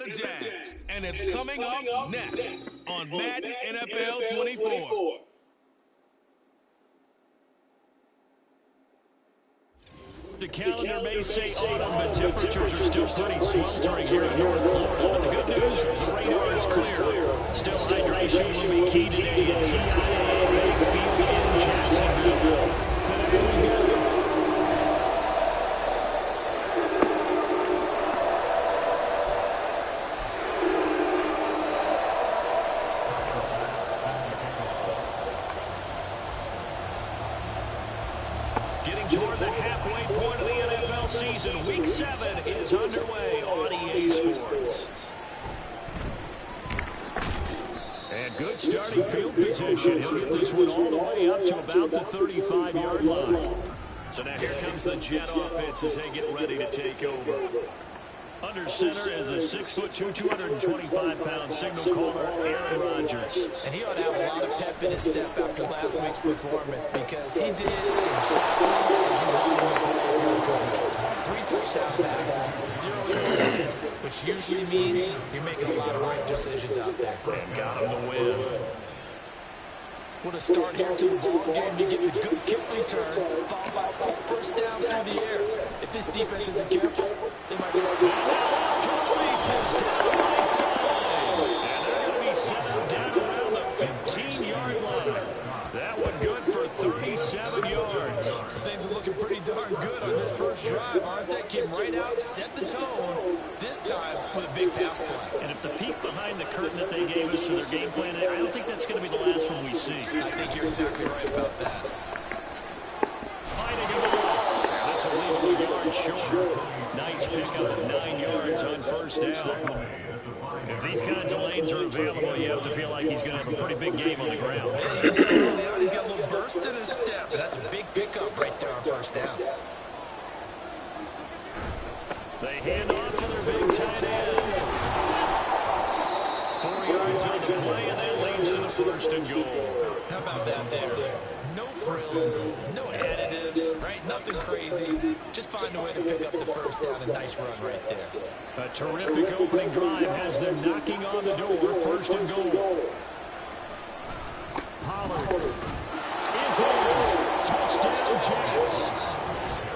The JAX, and it's coming up next on Madden NFL 24. The calendar may say autumn, but temperatures are still pretty sweltering here in North Florida. But the good news, the radar is clear. Still, hydration will be key today at TIAA Bank Field in Jacksonville. Today we go. Getting toward the halfway point of the NFL season, Week 7 is underway on EA Sports. And good starting field position. He'll get this one all the way up to about the 35-yard line. So now here comes the Jet offense as they get ready to take over. Under center is a 6'2", 225-pound signal caller, Aaron Rodgers. And he ought to have a lot of pep in his step after last week's performance because he did exactly as you want him to play if you're a coach. 3 touchdown passes, 0 interceptions, which usually means you're making a lot of right decisions out there. And got him the win. What a start here to the ball game. You get the good kick return, followed by a quick first down through the air. If this defense isn't careful, they might be like, releases down the right side. And they're going to be set up down around the 15-yard line. That one good for 37 yards. Things are looking pretty darn good on this first drive, aren't they? Came right out, set the tone, this time with a big pass play. And if the peek behind the curtain that they gave us for their game plan, I don't think that's going to be the last one we see. I think you're exactly right about that. Fighting him off. This will leave him a yard short. Nice pickup of 9 yards on first down. If these kinds of lanes are available, you have to feel like he's going to have a pretty big game on the ground. Yeah, you can tell early on he's got a little burst in his step, and that's a big pickup right there on first down. They hand off to their big tight end. 4 yards on the play, and that leads to the first and goal. How about that there? No frills, no additives, right? Nothing crazy. Just find a way to pick up the first down. A nice run right there. A terrific opening drive has them knocking on the door. First and goal. Pollard is in. Touchdown, JAX.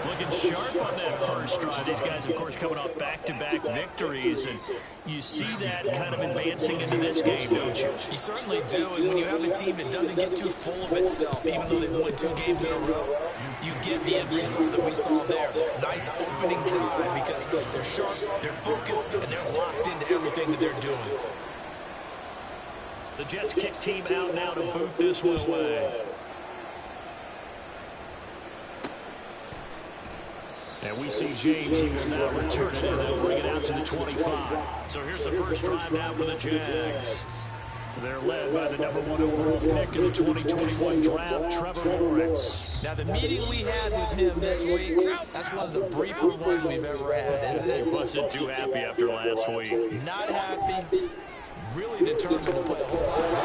Looking sharp on that first drive. These guys, of course, coming off back-to-back victories, and you see that kind of advancing into this game, don't you? You certainly do, and when you have a team that doesn't get too full of itself, even though they've won 2 games in a row, you get the end result that we saw there. That nice opening drive because they're sharp, they're focused, and they're locked into everything that they're doing. The Jets kick team out now to boot this one away. And we see James, he will now return it, and they'll bring it out to the 25. So here's the first drive now for the Jags. They're led by the #1 overall pick in the 2021 draft, Trevor Lawrence. Now, the meeting we had with him this week, that's one of the briefer ones we've ever had, isn't it? He wasn't too happy after last week. Not happy. Really determined to play a whole lot better,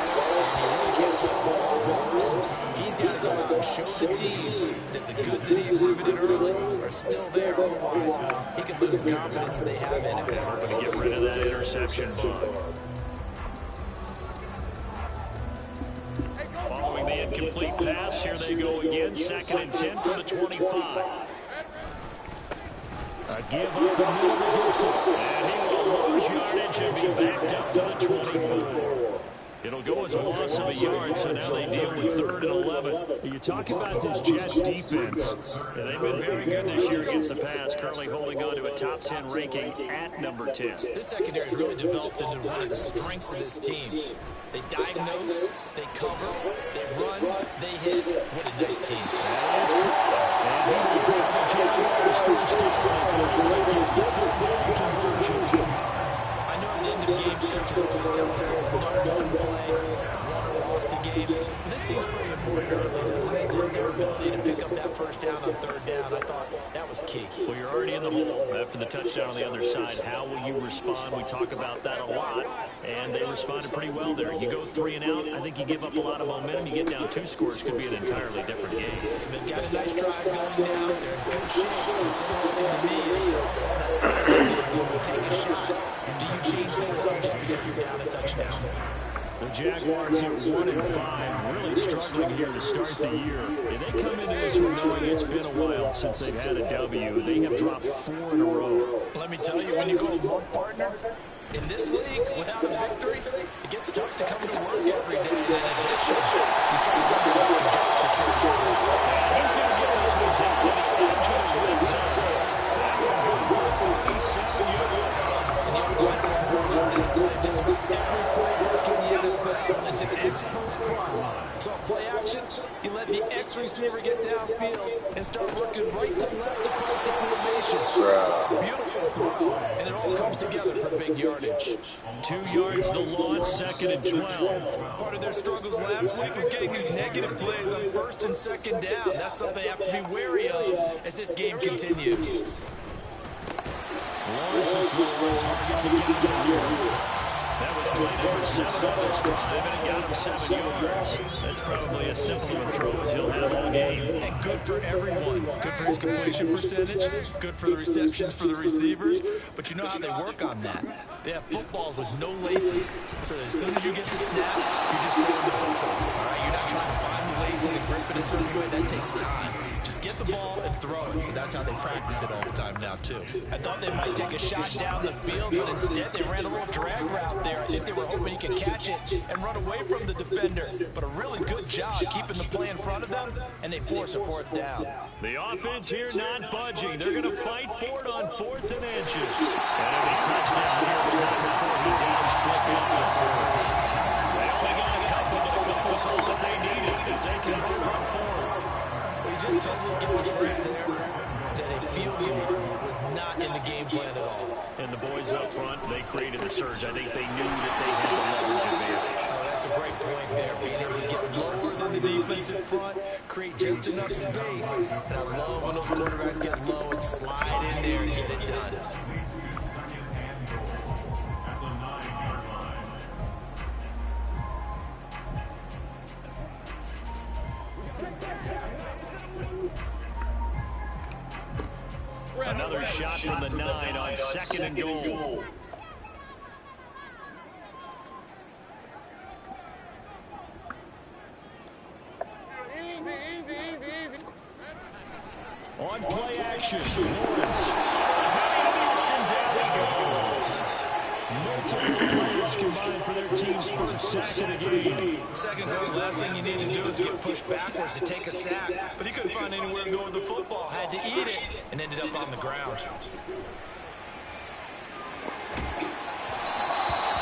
and he really can't play a whole lot worse. He's got to go out and show the team that the goods that he exhibited early are still there. Otherwise, he could lose the confidence that they have in him. And we're going to get rid of that interception bug. Following the incomplete pass, here they go again. 2nd and 10 for the 25. A give up the middle to Gibson. And he will lose yardage and be backed up to the 24. It'll go as a loss of a yard, so now they deal with 3rd and 11. You talk about this Jets defense. Yeah, they've been very good this year against the pass, currently holding on to a top 10 ranking at number 10. This secondary has really developed into one of the strengths of this team. They diagnose, they cover, they run, they hit. What a nice team. That is cool. And he will grab the Jaguars first down as they break the football conversion. I know at the end of games, coaches always tell us that one play, won or lost a game. But this seems pretty important early, doesn't it? Their ability to pick up that first down on 3rd down. I thought That was key. Well, you're already in the hole after the touchdown on the other side. How will you respond? We talk about that a lot, and they responded pretty well there. You go 3 and out, I think you give up a lot of momentum. You get down 2 scores, could be an entirely different game. So they've got a nice drive going now. They're in good shape. What's interesting to me is they're also on that spot where you take a shot. Do you change things up just because you're down a touchdown? The Jaguars at 1-5, really struggling here to start the year. And they come into this one knowing it's been a while since they've had a W. They have dropped 4 in a row. Let me tell you, when you go to work, partner, in this league, without a victory, it gets tough to come to work every day. And in addition, you start wondering about the job security as well. He's going to get this one down to the edge of the red zone. That will go for 47 yards. And the offense has run this play just about every play work in the NFL. It's an X-post cross. So play action, you let the X receiver get downfield and start working right to left across the formation. Beautiful throw. And it all comes together for big yardage. 2 yards the loss, 2nd and 12. Part of their struggles last week was getting these negative plays on 1st and 2nd down. That's something they have to be wary of as this game continues. Lawrence is on target to get him here. That was play number 7 on this drive, and it got him 7 yards. That's probably as simple of a throw as he'll have all game. And good for everyone. Good for his completion percentage. Good for the receptions for the receivers. But you know how they work on that. They have footballs with no laces. So as soon as you get the snap, you're just throwing the football. All right, you're not trying to find the laces and grip it a certain way. That takes time. Just get the ball and throw it. So that's how they practice it all the time now, too. I thought they might take a shot down the field, but instead they ran a little drag route there. I think they were hoping he could catch it and run away from the defender. But a really good job keeping the play in front of them, and they force a 4th down. The offense here not budging. They're going to fight for it on 4th and inches. And a touchdown here, but not before he down split up the first. They only got a couple, but a couple's all that they needed as they convert on 4th. Well, you just totally get the sense there that a field goal was not in the game plan at all. And the boys up front, they created the surge. I think they knew that they had the leverage advantage. Oh, that's a great point there. Being able to get lower than the defense in front, create just enough space. And I love when those quarterbacks get low and slide in there and get it done. Another shot from the 9 on 2nd and goal. On play action, Lawrence. Down he goes. Multiple players combined for their team's first sack of the game. Second goal, last thing you need to do is get pushed backwards to take a sack. But he couldn't find anywhere to go with the football. Had to eat it and ended up on the ground.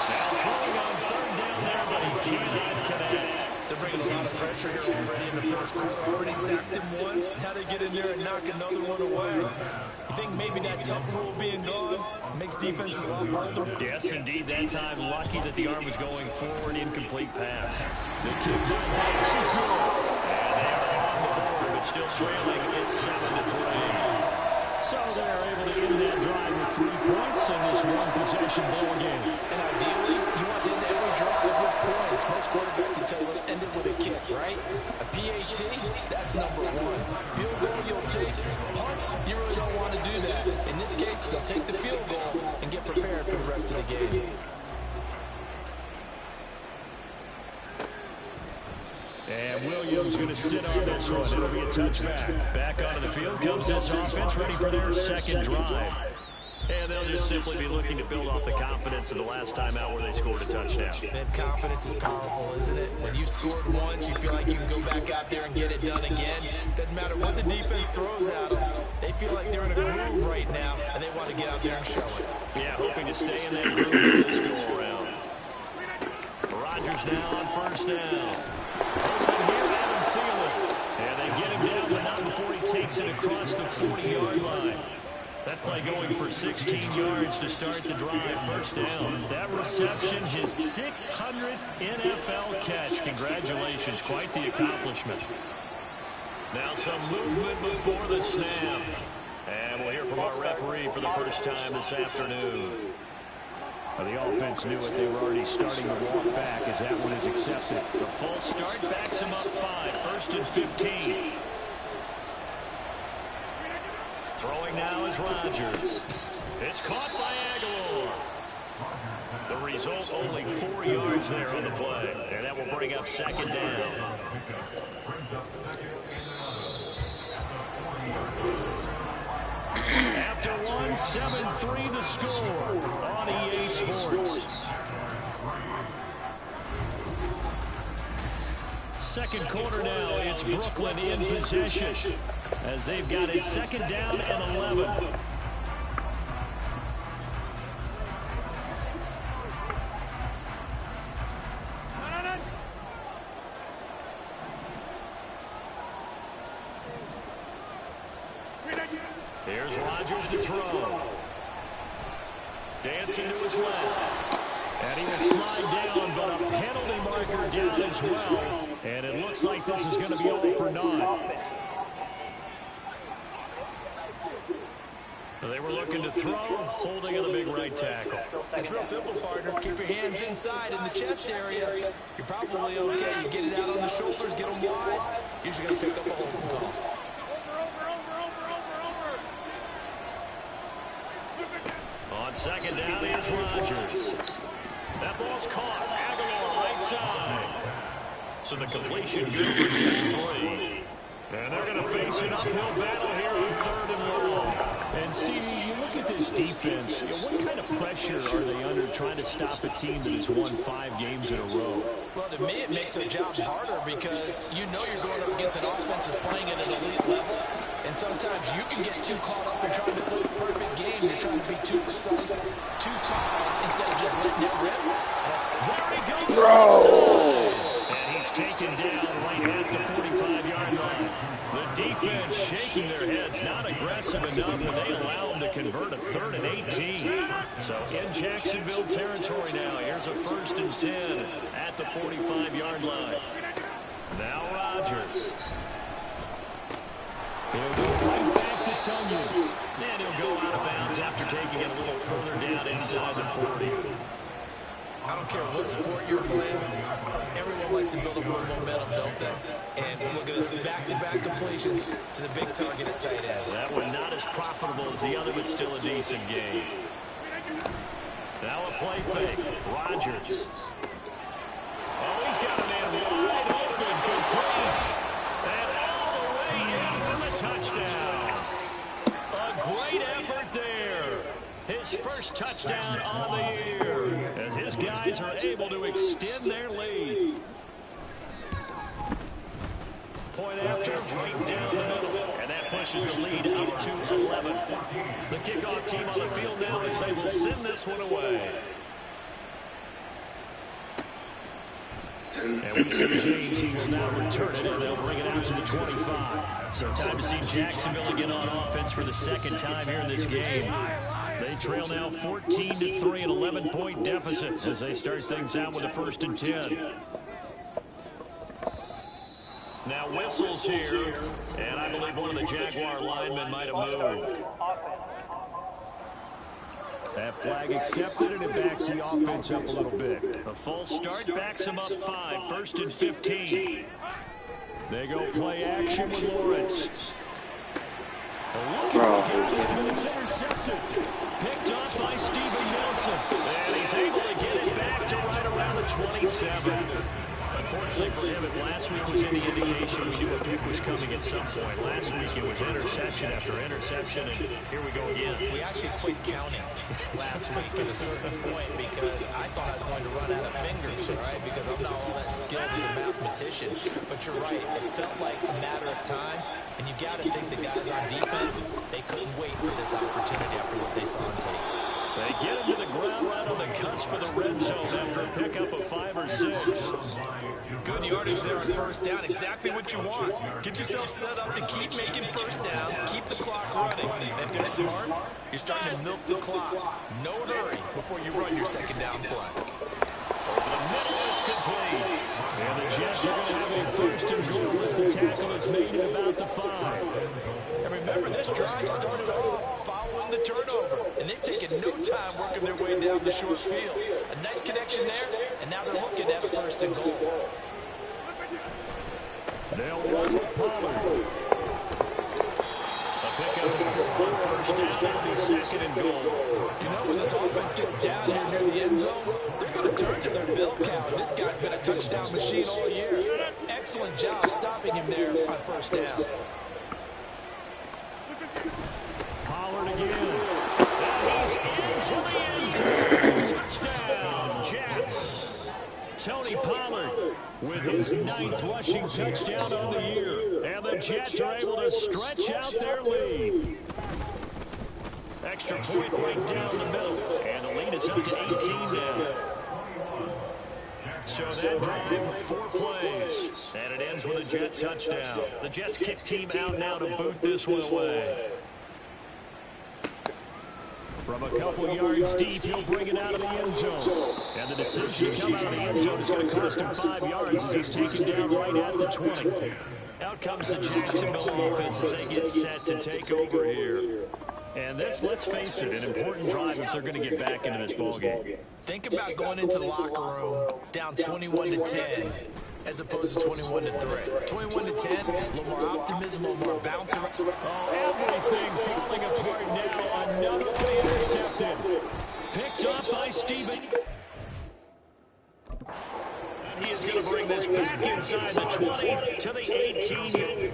Now throwing on 3rd down there, but he cannot connect. They're bringing a lot of pressure here already in the first quarter. Already sacked him once. Now they get in there and knock another one away. You think maybe that tough rule being gone makes defenses a lot bolder? Yes, indeed. That time, lucky that the arm was going forward. Incomplete pass. The kick by Lawrence is good. And they are on the board, but still trailing. It's 7-3. So they're able to end that drive with 3 points in this one-possession ball game. And ideally, you want to end every drive with points. Most quarterbacks will tell us end it with a kick, right? A PAT, that's number 1. Field goal you'll take. Punts, you really don't want to do that. In this case, they'll take the field goal and get prepared for the rest of the game. And Williams going to sit on this one. It'll be a touchback. Back onto the field comes this offense, ready for their 2nd drive. And they'll just simply be looking to build off the confidence of the last time out where they scored a touchdown. That confidence is powerful, isn't it? When you've scored once, you feel like you can go back out there and get it done again. Doesn't matter what the defense throws at them. They feel like they're in a groove right now, and they want to get out there and show it. Yeah, hoping to stay in that groove this go around. Rodgers now on 1st down. Open here, Adam Thielen. And they get him down, but not before he takes it across the 40-yard line. That play going for 16 yards to start the drive. 1st down. That reception, his 600th NFL catch. Congratulations. Quite the accomplishment. Now some movement before the snap. And we'll hear from our referee for the first time this afternoon. The offense knew it. They were already starting to walk back as that one is accepted. The false start backs him up 5. 1st and 15. Throwing now is Rodgers. It's caught by Aguilar. The result, only 4 yards there on the play. And that will bring up 2nd down. After one, 7-3 the score on EA Sports. Second quarter now, it's Brooklyn in possession as they've got it 2nd down and 11. Here's Rodgers to throw. Dancing to his left. And he will slide down, but a penalty marker down as well. And it looks like this is going to be all for naught. They were looking to throw, holding in the big right tackle. It's real simple, partner. Keep your hands inside in the chest area. You're probably okay. You get it out on the shoulders, get them wide. Usually going to pick up a holding call. On 2nd down, here's Rodgers. That ball's caught. Aguilar right side. So the completion good for just 3. And they're going to face an uphill battle here on 3rd and long. And see, you look at this defense, what kind of pressure are they under trying to stop a team that has won 5 games in a row? Well, to me, it makes their job harder because you know you're going up against an offense that's playing at an elite level. And sometimes you can get too caught up in trying to play the perfect game. You're trying to be too precise, too fine, instead of just letting it rip. There he goes. Bro! And he's taken down right at the 45-yard line. The defense shaking their heads, not aggressive enough, and they allow them to convert a 3rd and 18. So in Jacksonville territory now, here's a 1st and 10 at the 45-yard line. Now Rodgers. He'll go right back to Tunyon. And he'll go out of bounds after taking it a little further down inside the 40. I don't care what sport you're playing. Everyone likes to build up a little momentum, don't they? And look at this, back-to-back completions to the big target at tight end. That one not as profitable as the other, but still a decent game. Now a play fake. Rodgers. Oh, he's got an end wide open, complete. And all the way in for the touchdown. A great effort there. His first touchdown on the year as his guys are able to extend their lead. Point after, right down the middle. And that pushes the lead up to 11. The kickoff team on the field now as they will send this one away. And we see James, he will now return it, and they'll bring it out to the 25. So time to see Jacksonville again on offense for the 2nd time here in this game. They trail now 14-3, an 11-point deficit as they start things out with a 1st and 10. Now whistles here, and I believe one of the Jaguar linemen might have moved. That flag accepted, and it backs the offense up a little bit. A false start backs him up 5, 1st and 15. They go play action with Lawrence. It's intercepted. Picked off by Steven Nelson. And he's able to get it back to right around the 27. Unfortunately for him, if last week was any indication, we knew a pick was coming at some point. Last week it was interception after interception, and here we go again. We actually quit counting last week at a certain point because I thought I was going to run out of fingers, all right, because I'm not all that skilled as a mathematician. But you're right, it felt like a matter of time, and you got to think the guys on defense, they couldn't wait for this opportunity after what they saw on tape. They get him to the ground right on the cusp of the red zone after a pickup of 5 or 6. Good yardage there on 1st down, exactly what you want. Get yourself set up to keep making 1st downs, keep the clock running. And if they're smart, you're starting to milk the clock. No hurry before you run your 2nd down play. Over the middle, it's complete. And the Jets are going to have a 1st and goal as the tackle is made at about the 5. And remember, this drive started off following the turnover, and they've taken no time working their way down the short field. A nice connection there, and now they're looking at a 1st and goal. They'll run with Pollard. A pickup and 4 on 1st down. That'll be 2nd and goal. You know, when this offense gets down here near the end zone, they're going to turn to their bell cow. This guy's been a touchdown machine all year. Excellent job stopping him there on 1st down. Pollard again. And he's into the end zone. Touchdown, JAX. Tony Pollard with his 9th rushing touchdown on the year. And the Jets are able to stretch out their lead. Extra point right down the middle. And the lead is up to 18 now. So that drive, 4 plays. And it ends with a Jet touchdown. The Jets kick team out now to boot this one away. From a couple yards deep, he'll bring it out of the end zone. And the decision to come out of the end zone is going to cost him 5 yards as he's taken down right at the 20. Out comes the Jacksonville offense as they get set to take over here. And this, let's face it, an important drive if they're going to get back into this ballgame. Think about going into the locker room down 21-10 as opposed to 21-3. 21-10, a little more optimism, a little more bounce. Oh, everything falling apart now. Another one intercepted. Picked off by Steven. And he is going to bring this back inside the 20 to the 18.